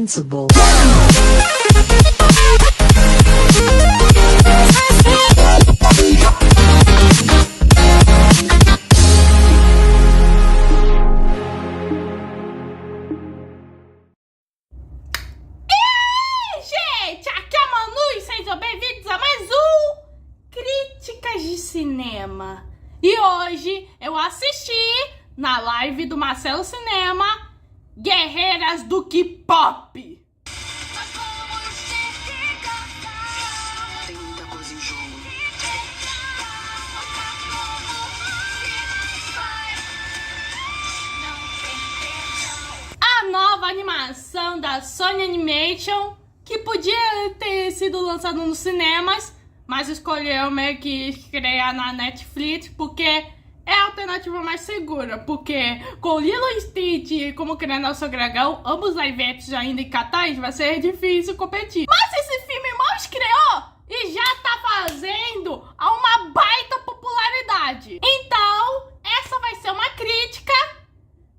Invincible. Gente, aqui é a Manu e sejam bem-vindos a mais um Críticas de Cinema. E hoje eu assisti na live do Marcelo Cinema Guerreiras do K-Pop. Tem muita coisa em jogo. A nova animação da Sony Animation, que podia ter sido lançada nos cinemas, mas escolheu meio que estrear na Netflix porque é a alternativa mais segura. Porque com Lilo e Stitch como criando o seu dragão, ambos live action ainda em cartaz, vai ser difícil competir. Mas esse filme mal estreou e já tá fazendo uma baita popularidade. Então, essa vai ser uma crítica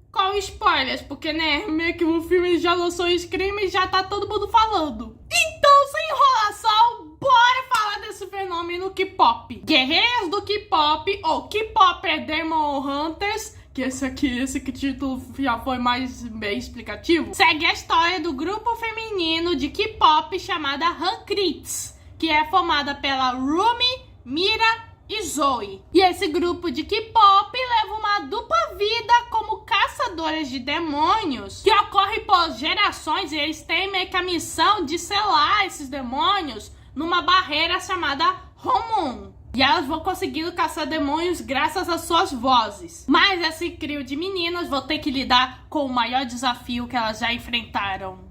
com spoilers, porque, né, meio que o filme já lançou o Scream e já tá todo mundo falando. Então, sem enrolação, bora falar desse fenômeno K-pop. Guerreiras do K-pop, ou K-Popper Demon Hunters, que esse título já foi mais bem explicativo, segue a história do grupo feminino de K-pop chamada Hankryts, que é formada pela Rumi, Mira e Zoe. E esse grupo de K-pop leva uma dupla vida como caçadoras de demônios, que ocorre por gerações, e eles têm meio que a missão de selar esses demônios numa barreira chamada Homon. E elas vão conseguindo caçar demônios graças às suas vozes. Mas esse trio de meninas vão ter que lidar com o maior desafio que elas já enfrentaram: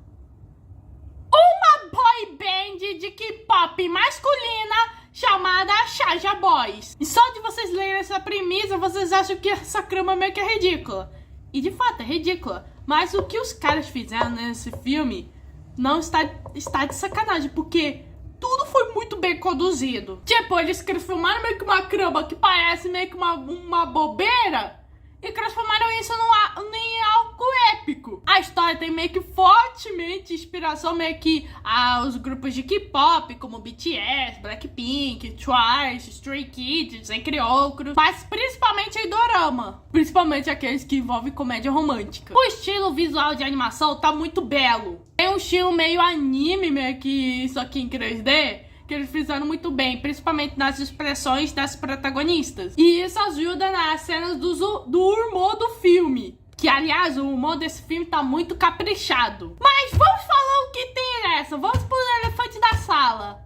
uma boy band de K-pop masculina chamada Shaja Boys. E só de vocês lerem essa premissa, vocês acham que essa trama meio que é ridícula. E de fato é ridícula. Mas o que os caras fizeram nesse filme não está de sacanagem, porque tudo foi muito bem conduzido. Tipo, eles filmaram meio que uma trama que parece meio que uma bobeira e transformaram isso em algo épico. A história tem meio que fortemente inspiração meio que aos grupos de K-pop, como BTS, Blackpink, Twice, Stray Kids, entre outros. Mas principalmente em dorama. Principalmente aqueles que envolvem comédia romântica. O estilo visual de animação tá muito belo. Tem um estilo meio anime, meio que isso aqui em 3D, que eles fizeram muito bem, principalmente nas expressões das protagonistas. E isso ajuda nas cenas do humor do filme. Que, aliás, o humor desse filme tá muito caprichado. Mas vamos falar o que tem nessa. Vamos pro elefante da sala.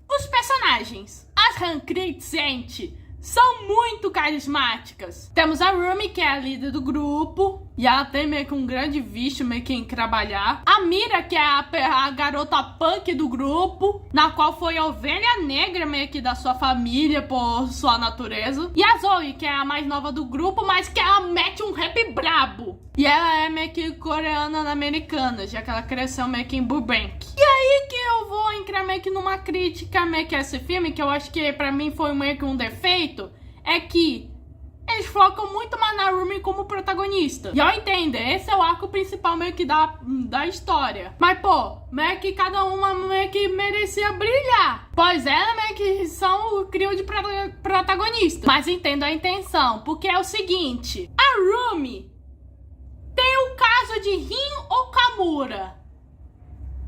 Os personagens. As Hankryts, gente, são muito carismáticas. Temos a Rumi, que é a líder do grupo, e ela tem meio que um grande vício meio que em trabalhar. A Mira, que é a garota punk do grupo, na qual foi a ovelha negra meio que da sua família por sua natureza. E a Zoe, que é a mais nova do grupo, mas que ela mete um rap brabo. E ela é meio que coreana-americana, já que ela cresceu meio que em Burbank. E aí que eu vou entrar meio que numa crítica meio que a esse filme, que eu acho que pra mim foi meio que um defeito, é que eles focam muito mais na Rumi como protagonista. E eu entendo, esse é o arco principal meio que da história. Mas, pô, meio que cada uma meio que merecia brilhar. Pois ela meio que são o trio de protagonista. Mas entendo a intenção, porque é o seguinte: a Rumi tem o caso de Rin Okamura.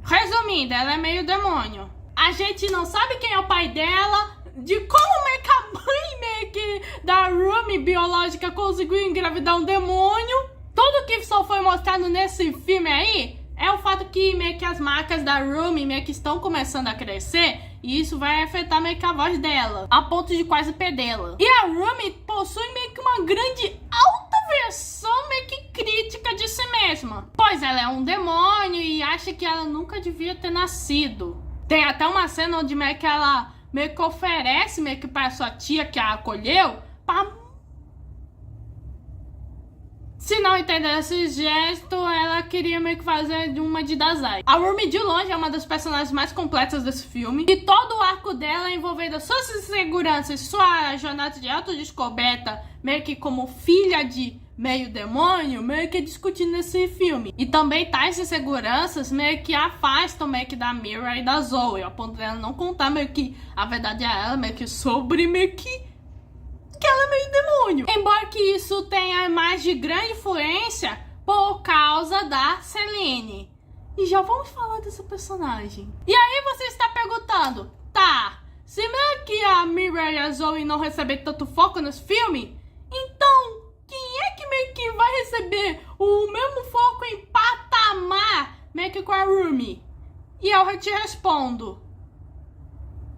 Resumindo, ela é meio demônio. A gente não sabe quem é o pai dela, de como meio que a mãe meio que da Rumi biológica conseguiu engravidar um demônio. Tudo que só foi mostrado nesse filme aí é o fato que meio que as marcas da Rumi meio que estão começando a crescer, e isso vai afetar meio que a voz dela, a ponto de quase perdê-la. E a Rumi possui meio que uma grande autoversão meio que crítica de si mesma, pois ela é um demônio e acha que ela nunca devia ter nascido. Tem até uma cena onde meio que ela meio que oferece meio que para sua tia que a acolheu, pra... Se não entender esse gesto, ela queria meio que fazer uma de Dazai. A Rumi de longe é uma das personagens mais completas desse filme, e todo o arco dela envolvendo suas inseguranças, sua jornada de autodescoberta, meio que como filha de meio demônio, meio que discutindo esse filme. E também tais inseguranças meio que afastam meio que da Mira e da Zoe, a ponto dela não contar meio que a verdade a ela, meio que sobre meio que ela é meio demônio. Embora que isso tenha mais de grande influência por causa da Selene. E já vamos falar dessa personagem. E aí você está perguntando, tá, se meio que a Mira e a Zoe não recebem tanto foco nesse filme, então quem é que meio que vai receber o mesmo foco em patamar meio que com a Rumi? E eu te respondo,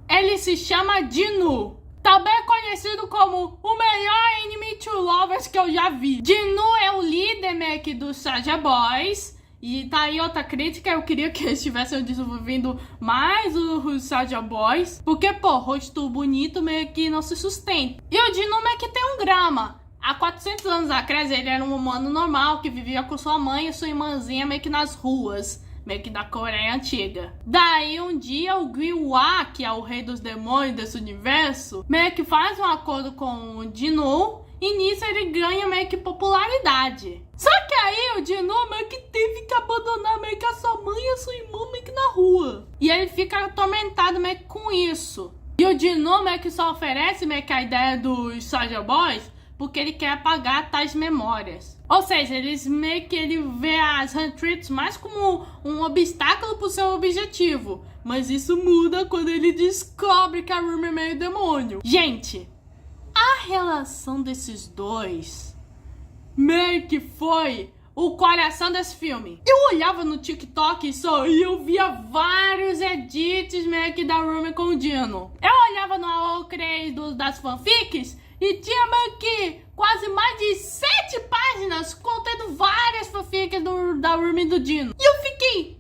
ele se chama Jinu, também conhecido como o melhor Enemy to Lovers que eu já vi. Jinu é o líder meio que dos Saja Boys. E tá aí outra crítica, eu queria que eles estivessem desenvolvendo mais os Saja Boys. Porque, pô, rosto bonito meio que não se sustenta. E o Jinu meio que tem um drama. Há 400 anos atrás ele era um humano normal que vivia com sua mãe e sua irmãzinha meio que nas ruas. Meio que da Coreia Antiga. Daí um dia o Gwiwa, que é o rei dos demônios desse universo, meio que faz um acordo com o Jinu. E nisso ele ganha meio que popularidade. Só que aí o Jinu meio que teve que abandonar meio que a sua mãe e a sua irmã meio que na rua. E ele fica atormentado meio que com isso. E o Jinu meio que só oferece meio que a ideia dos Saja Boys porque ele quer apagar tais memórias. Ou seja, eles meio que ele vê as Huntress mais como um obstáculo pro seu objetivo. Mas isso muda quando ele descobre que a Rumi é meio demônio. Gente, a relação desses dois meio que foi o coração desse filme. Eu olhava no TikTok e eu via vários edits meio que da Rumi com o Jinu. Eu olhava no Ocrei das fanfics e tinha meio que quase mais de 7 páginas contendo várias fanfics da Rumi e do Jinu. E eu fiquei,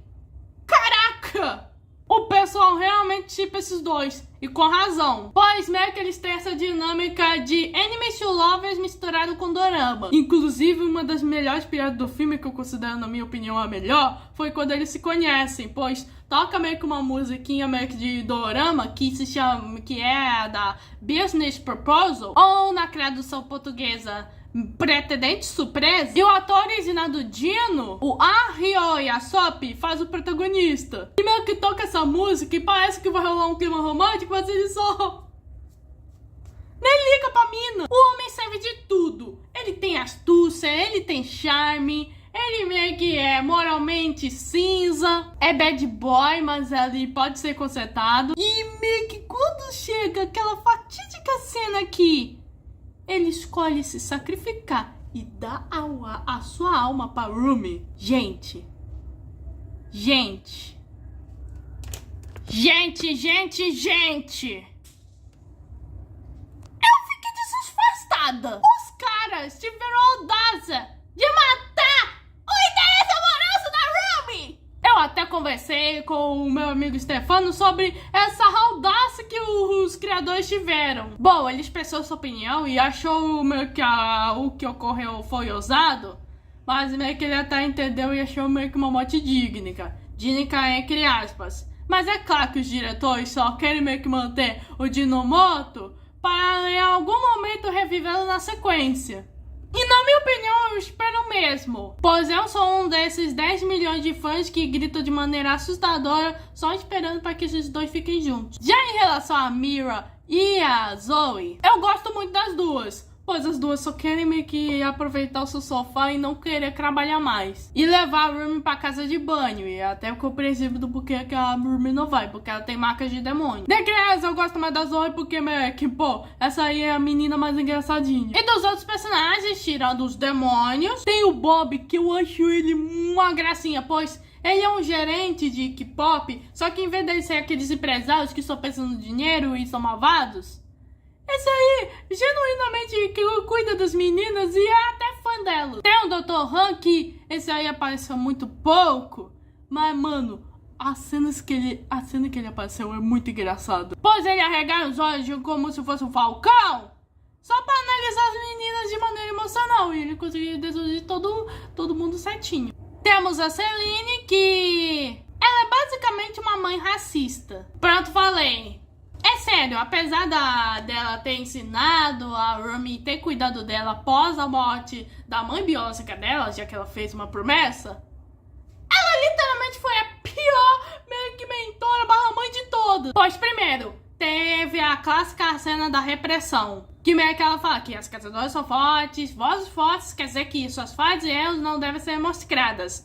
caraca! O pessoal realmente shippa esses dois. E com razão. Pois meio que eles têm essa dinâmica de enemies to lovers misturado com dorama. Inclusive, uma das melhores piadas do filme, que eu considero, na minha opinião, a melhor, foi quando eles se conhecem. Pois toca meio que uma musiquinha meio que de dorama, que se chama, que é a da Business Proposal, ou na tradução portuguesa, Pretendente Surpresa. E o ator original do Jinu, o Ahyo Yasop, faz o protagonista. E meio que toca essa música e parece que vai rolar um clima romântico, mas ele só nem liga pra mina. O homem serve de tudo. Ele tem astúcia, ele tem charme, ele meio que é moralmente cinza, é bad boy, mas ele pode ser consertado. E meio que quando chega aquela fatídica cena aqui, ele escolhe se sacrificar e dar a sua alma pra Rumi. Gente. Eu fiquei desafastada. Os caras tiveram a audácia de matar o interesse amoroso da Rumi. Eu até conversei com o meu amigo Stefano sobre essa audácia que os criadores tiveram. Bom, ele expressou sua opinião e achou meio que o que ocorreu foi ousado, mas meio que ele até entendeu e achou meio que uma morte digna. Digna entre aspas. Mas é claro que os diretores só querem meio que manter o Jinu morto para em algum momento revivê-lo na sequência. E na minha opinião, eu espero o mesmo. Pois eu sou um desses 10 milhões de fãs que gritam de maneira assustadora só esperando para que esses dois fiquem juntos. Já em relação a Mira e a Zoe, eu gosto muito das duas. Pois as duas só querem meio que aproveitar o seu sofá e não querer trabalhar mais. E levar a Rumi pra casa de banho. E até compreensível do porquê que a Rumi não vai, porque ela tem marcas de demônio. De criança eu gosto mais da Zoe porque, pô, essa aí é a menina mais engraçadinha. E dos outros personagens, tirando os demônios, tem o Bob, que eu acho ele uma gracinha, pois ele é um gerente de K-pop, só que em vez dele ser aqueles empresários que só pensam no dinheiro e são malvados, esse aí, genuinamente, que cuida das meninas e é até fã dela. Tem o Dr. Han, que esse aí apareceu muito pouco, mas, mano, a cena que ele apareceu é muito engraçado. Pois ele arregar os olhos como se fosse um falcão, só pra analisar as meninas de maneira emocional, e ele conseguiu deduzir todo mundo certinho. Temos a Selene, que ela é basicamente uma mãe racista. Pronto, falei. É sério, apesar dela ter ensinado a Rumi ter cuidado dela após a morte da mãe biológica dela, já que ela fez uma promessa, ela literalmente foi a pior meio que mentora barra mãe de todas. Pois primeiro, teve a clássica cena da repressão, que meio que ela fala que as caçadoras são fortes, vozes fortes, quer dizer que suas falhas e erros não devem ser mostradas.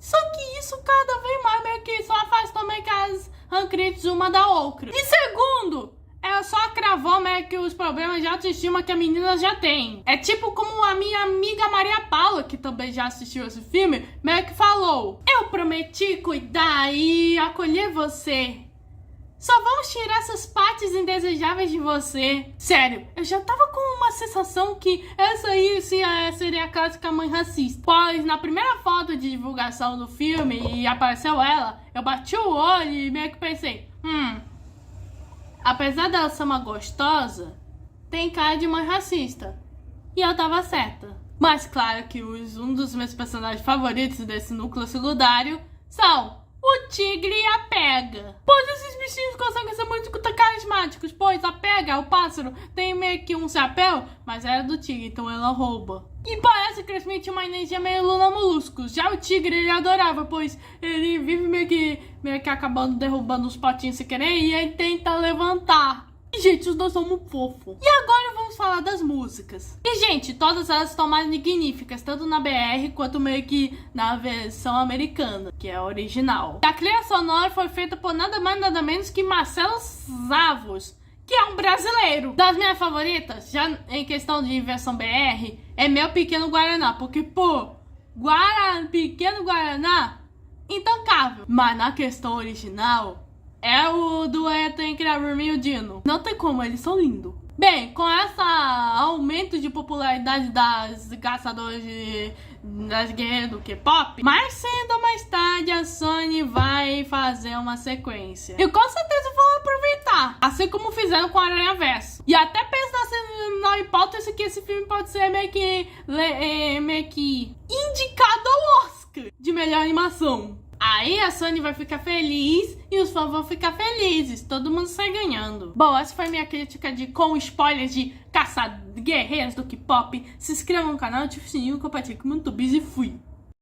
Só que isso cada vez mais meio que só afastou meio que as Hankrids uma da outra. E segundo, ela só cravou meio que os problemas de autoestima que a menina já tem. É tipo como a minha amiga Maria Paula, que também já assistiu esse filme, meio que falou: eu prometi cuidar e acolher você. Só vamos tirar essas partes indesejáveis de você. Sério, eu já tava com uma sensação que essa aí seria a clássica mãe racista. Pois na primeira foto de divulgação do filme e apareceu ela, eu bati o olho e meio que pensei, apesar dela ser uma gostosa, tem cara de mãe racista. E eu tava certa. Mas claro que um dos meus personagens favoritos desse núcleo secundário são o tigre e a pega. Pois esses bichinhos conseguem ser muito carismáticos. Pois a pega, o pássaro, tem meio que um chapéu, mas era do tigre, então ela rouba. E parece que eles tinham uma energia meio Lula Moluscos. Já o tigre ele adorava, pois ele vive meio que acabando derrubando os potinhos sem querer e ele tenta levantar. E, gente, os dois são muito fofos. E agora vamos falar das músicas. E, gente, todas elas estão magníficas, tanto na BR quanto meio que na versão americana, que é a original. A trilha sonora foi feita por nada mais nada menos que Marcelo Zavos, que é um brasileiro. Das minhas favoritas, já em questão de versão BR, é Meu Pequeno Guaraná, porque, pô, Pequeno Guaraná, intancável. Mas na questão original, é o dueto entre a Rumi e o Dino. Não tem como, eles são lindos. Bem, com esse aumento de popularidade das caçadoras das guerreiras do K-pop, mais cedo ou mais tarde a Sony vai fazer uma sequência. E com certeza vão aproveitar, assim como fizeram com a Aranhaverso. E até pensar na hipótese que esse filme pode ser meio que indicado ao Oscar de melhor animação. Aí a Sony vai ficar feliz e os fãs vão ficar felizes. Todo mundo sai ganhando. Bom, essa foi minha crítica com spoilers de guerreiras do K-pop. Se inscreva no canal, ative o sininho, compartilhe com o YouTube e fui.